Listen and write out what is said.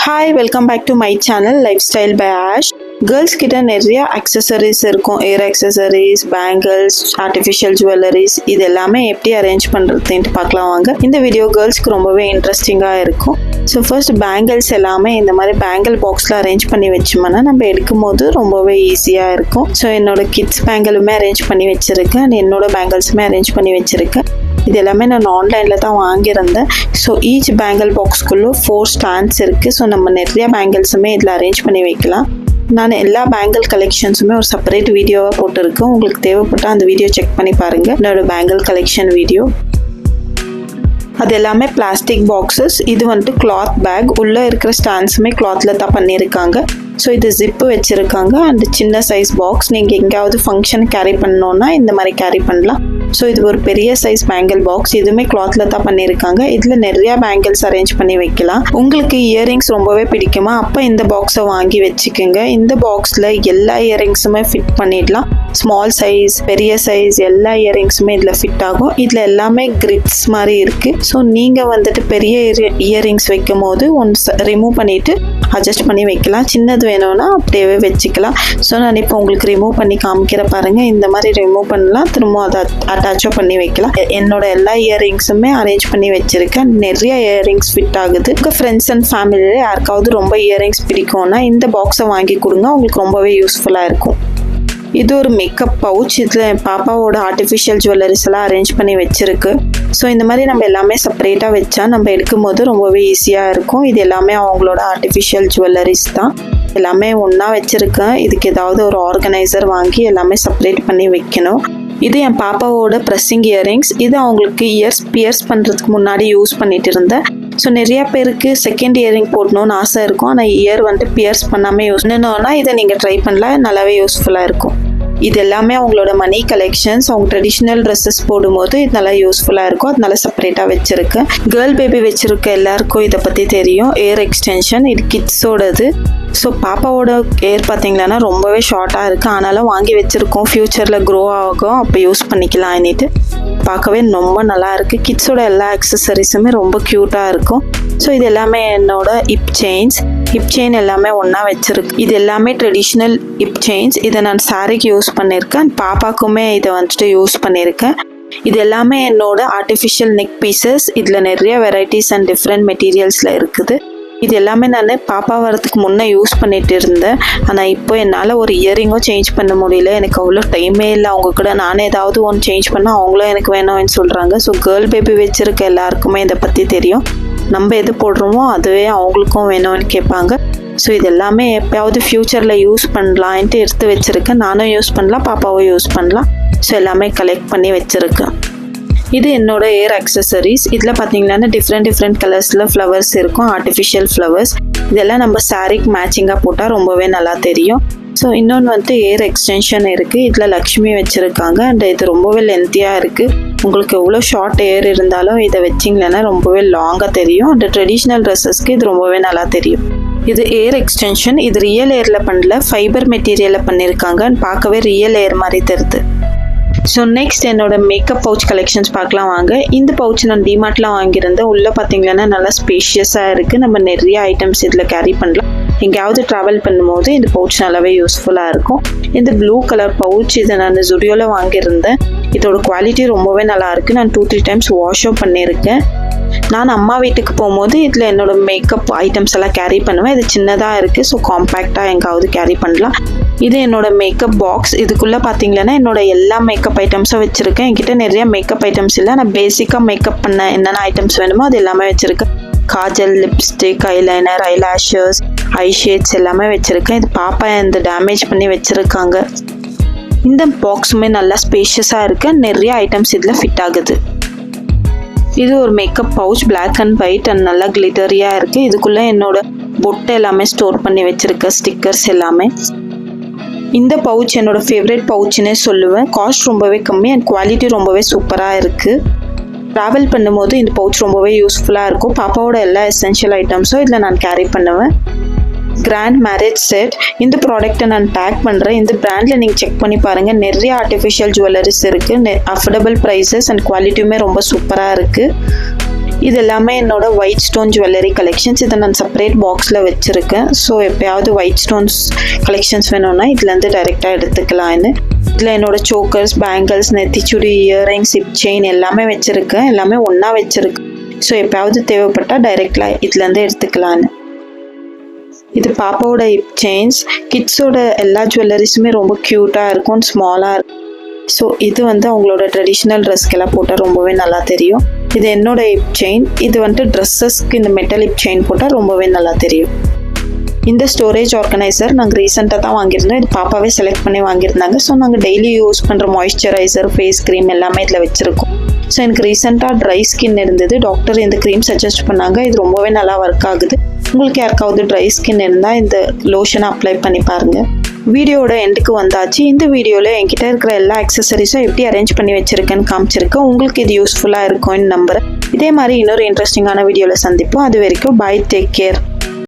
Hi, welcome back to my channel lifestyle by Ash. Girls கிட்ட நிறைய accessories இருக்கும். Hair accessories, bangles, artificial jewelleries, இது எல்லாமே எப்படி அரேஞ்ச் பண்ணுறதுன்ட்டு பார்க்கலாம் வாங்க. இந்த வீடியோ கேர்ள்ஸ்க்கு ரொம்பவே இன்ட்ரெஸ்டிங்காக இருக்கும். ஸோ ஃபர்ஸ்ட் பேங்கிள்ஸ் எல்லாமே இந்த மாதிரி பேங்கிள் பாக்ஸில் அரேஞ்ச் பண்ணி வச்சோம்னா நம்ம எடுக்கும் போது ரொம்பவே ஈஸியாக இருக்கும். ஸோ என்னோட கிட்ஸ் பேங்கிளுமே அரேஞ்ச் பண்ணி வச்சுருக்கேன் அண்ட் என்னோட பேங்கிள்ஸுமே அரேஞ்ச் பண்ணி வச்சுருக்கேன். இது எல்லாமே நான் ஆன்லைனில் தான் வாங்கியிருந்தேன். ஸோ ஈச் பேங்கிள் பாக்ஸ்க்குள்ளே 4 ஸ்டாண்ட்ஸ் இருக்குது. ஸோ நம்ம நிறைய பேங்கிள்ஸுமே இதில் அரேஞ்ச் பண்ணி வைக்கலாம். நான் எல்லா பேங்கிள் கலெக்ஷன்ஸுமே ஒரு செப்பரேட் வீடியோவாக போட்டிருக்கேன். உங்களுக்கு தேவைப்பட்டால் அந்த வீடியோ செக் பண்ணி பாருங்கள். என்னோட பேங்கிள் கலெக்ஷன் வீடியோ. அது எல்லாமே பிளாஸ்டிக் பாக்ஸஸ். இது வந்துட்டு கிளாத் பேக். உள்ளே இருக்கிற ஸ்டாண்ட்ஸுமே கிளாத்தில் தான் பண்ணியிருக்காங்க. ஸோ இது ஜிப்பு வச்சுருக்காங்க அண்ட் சின்ன சைஸ் பாக்ஸ். நீங்கள் எங்கேயாவது ஃபங்க்ஷன் கேரி பண்ணோன்னா இந்த மாதிரி கேரி பண்ணலாம். ஸோ இது ஒரு பெரிய சைஸ் பேங்கிள் பாக்ஸ். இதுவுமே கிளாத்தில் தான் பண்ணியிருக்காங்க. இதில் நிறையா பேங்கிள்ஸ் அரேஞ்ச் பண்ணி வைக்கலாம். உங்களுக்கு இயரிங்ஸ் ரொம்பவே பிடிக்குமா? அப்போ இந்த பாக்ஸை வாங்கி வச்சுக்கோங்க. இந்த பாக்ஸில் எல்லா இயரிங்ஸுமே ஃபிட் பண்ணிடலாம். ஸ்மால் சைஸ், பெரிய சைஸ் எல்லா இயரிங்ஸுமே இதில் ஃபிட் ஆகும். இதில் எல்லாமே கிரிப்ஸ் மாதிரி இருக்குது. ஸோ நீங்கள் வந்துட்டு பெரிய இயரிங்ஸ் வைக்கும் போது ஒன்று ரிமூவ் பண்ணிவிட்டு அட்ஜஸ்ட் பண்ணி வைக்கலாம். சின்னது வேணும்னா அப்படியே வச்சுக்கலாம். ஸோ நான் இப்போ உங்களுக்கு ரிமூவ் பண்ணி காமிக்கிற பாருங்கள். இந்த மாதிரி ரிமூவ் பண்ணலாம், திரும்ப அதை அட்டாச்சும் பண்ணி வைக்கலாம். என்னோட எல்லா இயரிங்ஸுமே அரேஞ்ச் பண்ணி வச்சுருக்கேன். நிறைய இயரிங்ஸ் ஃபிட் ஆகுது. உங்கள் ஃப்ரெண்ட்ஸ் அண்ட் ஃபேமிலியில் யாருக்காவது ரொம்ப இயரிங்ஸ் பிடிக்கும்னா இந்த பாக்ஸை வாங்கி கொடுங்க. உங்களுக்கு ரொம்பவே யூஸ்ஃபுல்லாக இருக்கும். இது ஒரு மேக்கப் பவுச். இதில் என் பாப்பாவோட ஆர்டிஃபிஷியல் ஜுவல்லரிஸ் எல்லாம் அரேஞ்ச் பண்ணி வச்சுருக்கு. ஸோ இந்த மாதிரி நம்ம எல்லாமே செப்பரேட்டாக வச்சா நம்ம எடுக்கும் போது ரொம்பவே ஈஸியாக இருக்கும். இது எல்லாமே அவங்களோட ஆர்டிஃபிஷியல் ஜுவல்லரிஸ் தான். எல்லாமே ஒன்றா வச்சுருக்கேன். இதுக்கு ஏதாவது ஒரு ஆர்கனைசர் வாங்கி எல்லாமே செப்பரேட் பண்ணி வைக்கணும். இது என் பாப்பாவோட ப்ரெஸ்ஸிங் இயரிங்ஸ். இது அவங்களுக்கு இயர்ஸ் பியர்ஸ் பண்ணுறதுக்கு முன்னாடி யூஸ் பண்ணிட்டு இருந்தேன். ஸோ நிறையா பேருக்கு செகண்ட் இயரிங் போடணும்னு ஆசை இருக்கும். ஆனால் இயர் வந்துட்டு பியர்ஸ் பண்ணாமல் யூஸ் பண்ணணும்னா இதை நீங்கள் ட்ரை பண்ணலாம். நல்லாவே யூஸ்ஃபுல்லாக இருக்கும். இது எல்லாமே அவங்களோட மணி கலெக்ஷன்ஸ். அவங்க ட்ரெடிஷ்னல் ட்ரெஸ்ஸஸ் போடும்போது இது நல்லா யூஸ்ஃபுல்லாக இருக்கும். அதனால செப்பரேட்டாக வச்சுருக்கேன். கேர்ள் பேபி வச்சுருக்க எல்லாருக்கும் இதை பற்றி தெரியும். ஏர் எக்ஸ்டென்ஷன். இது கிட்ஸோடது. ஸோ பாப்பாவோட ஏர் பார்த்தீங்கன்னா ரொம்பவே ஷார்ட்டாக இருக்குது. ஆனாலும் வாங்கி வச்சுருக்கோம். ஃப்யூச்சரில் க்ரோ ஆகும், அப்போ யூஸ் பண்ணிக்கலாம் என்னிட்டு. பார்க்கவே ரொம்ப நல்லா இருக்குது. கிட்ஸோட எல்லா அக்சசரிஸுமே ரொம்ப க்யூட்டாக இருக்கும். ஸோ இது எல்லாமே என்னோட ஹிப் செயின் எல்லாமே ஒன்றா வச்சுருக்கு. இது எல்லாமே ட்ரெடிஷ்னல் ஹிப் செயின்ஸ். இதை நான் சாரிக்கு யூஸ் பண்ணியிருக்கேன். பாப்பாக்குமே இதை வந்துட்டு யூஸ் பண்ணியிருக்கேன். இது எல்லாமே என்னோட ஆர்டிஃபிஷியல் நெக் பீசஸ். இதில் நிறைய வெரைட்டிஸ் அண்ட் டிஃப்ரெண்ட் மெட்டீரியல்ஸில் இருக்குது. இது எல்லாமே நான் பாப்பா வரதுக்கு முன்னே யூஸ் பண்ணிட்டு இருந்தேன். ஆனால் இப்போ என்னால் ஒரு இயரிங்கும் சேஞ்ச் பண்ண முடியல. எனக்கு அவ்வளோ டைமே இல்லை. அவங்க கூட நானே ஏதாவது ஒன்று சேஞ்ச் பண்ணால் அவங்களும் எனக்கு வேணும்னு சொல்கிறாங்க. ஸோ கேர்ள் பேபி வச்சுருக்க எல்லாருக்குமே இதை பற்றி தெரியும். நம்ம எது போடுறோமோ அதுவே அவங்களுக்கும் வேணும்னு கேட்பாங்க. ஸோ இது எல்லாமே எப்போயாவது ஃப்யூச்சரில் யூஸ் பண்ணலான்ட்டு எடுத்து வச்சுருக்கேன். நானும் யூஸ் பண்ணலாம், பாப்பாவும் யூஸ் பண்ணலாம். ஸோ எல்லாமே கலெக்ட் பண்ணி வச்சுருக்கேன். இது என்னோட ஏர் அக்சசரிஸ். இதில் பார்த்தீங்கன்னா டிஃப்ரெண்ட் கலர்ஸில் ஃப்ளவர்ஸ் இருக்கும். Artificial flowers. இதெல்லாம் நம்ம சாரிக்கு மேட்சிங்காக போட்டால் ரொம்பவே நல்லா தெரியும். ஸோ இன்னொன்று வந்துட்டு ஏர் எக்ஸ்டென்ஷன் இருக்குது. இதில் லக்ஷ்மி வச்சுருக்காங்க அண்ட் இது ரொம்பவே லென்த்தியாக இருக்குது. உங்களுக்கு எவ்வளோ ஷார்ட் ஏர் இருந்தாலும் இதை வச்சிங்கன்னா ரொம்பவே லாங்காக தெரியும். அண்ட் ட்ரெடிஷ்னல் ட்ரெஸ்ஸஸ்க்கு இது ரொம்பவே நல்லா தெரியும். இது ஏர் எக்ஸ்டென்ஷன். இது ரியல் ஏரில் பண்ணல, ஃபைபர் மெட்டீரியலில் பண்ணியிருக்காங்க. அண்ட் பார்க்கவே ரியல் ஏர் மாதிரி தெரியுது. ஸோ நெக்ஸ்ட் என்னோட மேக்கப் பவுச் கலெக்ஷன்ஸ் பார்க்கலாம் வாங்க. இந்த பவுச் நான் டிமார்ட்டில் வாங்கியிருந்தேன். உள்ளே பார்த்தீங்கன்னா நல்லா ஸ்பேஷியஸாக இருக்குது. நம்ம நிறைய ஐட்டம்ஸ் இதில் கேரி பண்ணலாம். எங்கேயாவது ட்ராவல் பண்ணும்போது இந்த பவுச் நல்லாவே யூஸ்ஃபுல்லாக இருக்கும். இந்த ப்ளூ கலர் பவுச் இதை நான் ஜுடியோவில் வாங்கியிருந்தேன். இதோட குவாலிட்டி ரொம்பவே நல்லா இருக்குது. நான் 2-3 டைம்ஸ் வாஷும் பண்ணியிருக்கேன். நான் அம்மா வீட்டுக்கு போகும்போது இதில் என்னோட மேக்கப் ஐட்டம்ஸ் எல்லாம் கேரி பண்ணுவேன். இது சின்னதாக இருக்குது. ஸோ காம்பேக்டாக எங்காவது கேரி பண்ணலாம். இது என்னோட மேக்கப் பாக்ஸ். இதுக்குள்ளே பார்த்தீங்கன்னா என்னோட எல்லா மேக்கப் ஐட்டம்ஸும் வச்சுருக்கேன். என்கிட்ட நிறைய மேக்கப் ஐட்டம்ஸ் இல்லை. நான் பேசிக்காக மேக்கப் பண்ண என்னென்ன ஐட்டம்ஸ் வேணுமோ அது எல்லாமே வச்சுருக்கேன். காஜல், லிப்ஸ்டிக், ஐலைனர், ஐலாஷஸ், ஐ ஷேட்ஸ் எல்லாமே வச்சுருக்கேன். இது பாப்பா இந்த டேமேஜ் பண்ணி வச்சுருக்காங்க. இந்த பாக்ஸுமே நல்லா ஸ்பேஷியஸாக இருக்குது. நிறைய ஐட்டம்ஸ் இதில் ஃபிட் ஆகுது. இது ஒரு makeup pouch. Black and white and நல்லா கிளிட்டரியாக இருக்குது. இதுக்குள்ளே என்னோட பொட்டை எல்லாமே ஸ்டோர் பண்ணி வச்சுருக்கேன். ஸ்டிக்கர்ஸ் எல்லாமே. இந்த பவுச் என்னோட ஃபேவரட் பவுச்சுன்னே சொல்லுவேன். காஸ்ட் ரொம்பவே கம்மி அண்ட் குவாலிட்டி ரொம்பவே சூப்பராக இருக்குது. ட்ராவல் பண்ணும்போது இந்த பவுச் ரொம்பவே யூஸ்ஃபுல்லாக இருக்கும். பாப்பாவோட எல்லா எசென்ஷியல் ஐட்டம்ஸும் இதில் நான் கேரி பண்ணுவேன். Grand marriage set. இந்த ப்ராடக்ட்டை நான் டேக் பண்ணுறேன். இந்த பிராண்டில் நீங்கள் செக் பண்ணி பாருங்கள். நிறைய ஆர்டிஃபிஷியல் ஜுவல்லரிஸ் இருக்குது. அஃபோர்டபுள் ப்ரைஸஸ் அண்ட் குவாலிட்டியுமே ரொம்ப சூப்பராக இருக்குது. இது எல்லாமே என்னோட ஒயிட் ஸ்டோன் ஜுவல்லரி கலெக்ஷன்ஸ். இதை நான் செப்பரேட் பாக்ஸில் வச்சுருக்கேன். ஸோ எப்போயாவது ஒயிட் ஸ்டோன்ஸ் கலெக்ஷன்ஸ் வேணும்னா இதுலேருந்து டைரெக்டாக எடுத்துக்கலான்னு. இதில் என்னோட சோக்கர்ஸ், பேங்கிள்ஸ், நெத்திச்சுடி, இயரிங்ஸ், ஹிப் செயின் எல்லாமே வச்சுருக்கேன். எல்லாமே ஒன்றா வச்சுருக்கேன். ஸோ எப்போயாவது தேவைப்பட்டால் டைரெக்டாக இதுலேருந்து எடுத்துக்கலான்னு. இது பாப்பாவோட ஹிப் செயின்ஸ். கிட்ஸோட எல்லா ஜுவல்லரிஸுமே ரொம்ப க்யூட்டாக இருக்கும், ஸ்மாலாக இருக்கும். ஸோ இது அவங்களோட ட்ரெடிஷ்னல் ட்ரெஸ்க்கெல்லாம் போட்டால் ரொம்பவே நல்லா தெரியும். இது என்னோட ஹிப் செயின். இது ட்ரெஸ்ஸஸ்க்கு இந்த மெட்டல் ஹிப் செயின் போட்டால் ரொம்பவே நல்லா தெரியும். இந்த ஸ்டோரேஜ் ஆர்கனைசர் நாங்கள் ரீசெண்டாக தான் வாங்கியிருந்தோம். இது பாப்பாவே செலக்ட் பண்ணி வாங்கியிருந்தாங்க. ஸோ நாங்கள் டெய்லி யூஸ் பண்ணுற மாய்ஸ்சரைசர், ஃபேஸ் க்ரீம் எல்லாமே இதில் வச்சுருக்கோம். ஸோ எனக்கு ரீசெண்டாக ட்ரை ஸ்கின் இருந்தது. டாக்டர் இந்த க்ரீம் சஜஸ்ட் பண்ணாங்க. இது ரொம்பவே நல்லா ஒர்க் ஆகுது. உங்களுக்கு யாருக்காவது ட்ரை ஸ்கின் இருந்தால் இந்த லோஷனை அப்ளை பண்ணி பாருங்கள். வீடியோட எண்டுக்கு வந்தாச்சு. இந்த வீடியோவில் என்கிட்ட இருக்கிற எல்லா அக்சசரிஸும் எப்படி அரேஞ்ச் பண்ணி வச்சுருக்கேன்னு காமிச்சிருக்கேன். உங்களுக்கு இது யூஸ்ஃபுல்லாக இருக்கும்னு நம்புகிறேன். இதே மாதிரி இன்னொரு இன்ட்ரெஸ்டிங்கான வீடியோவில் சந்திப்போம். அது வரைக்கும் பாய், டேக் கேர்.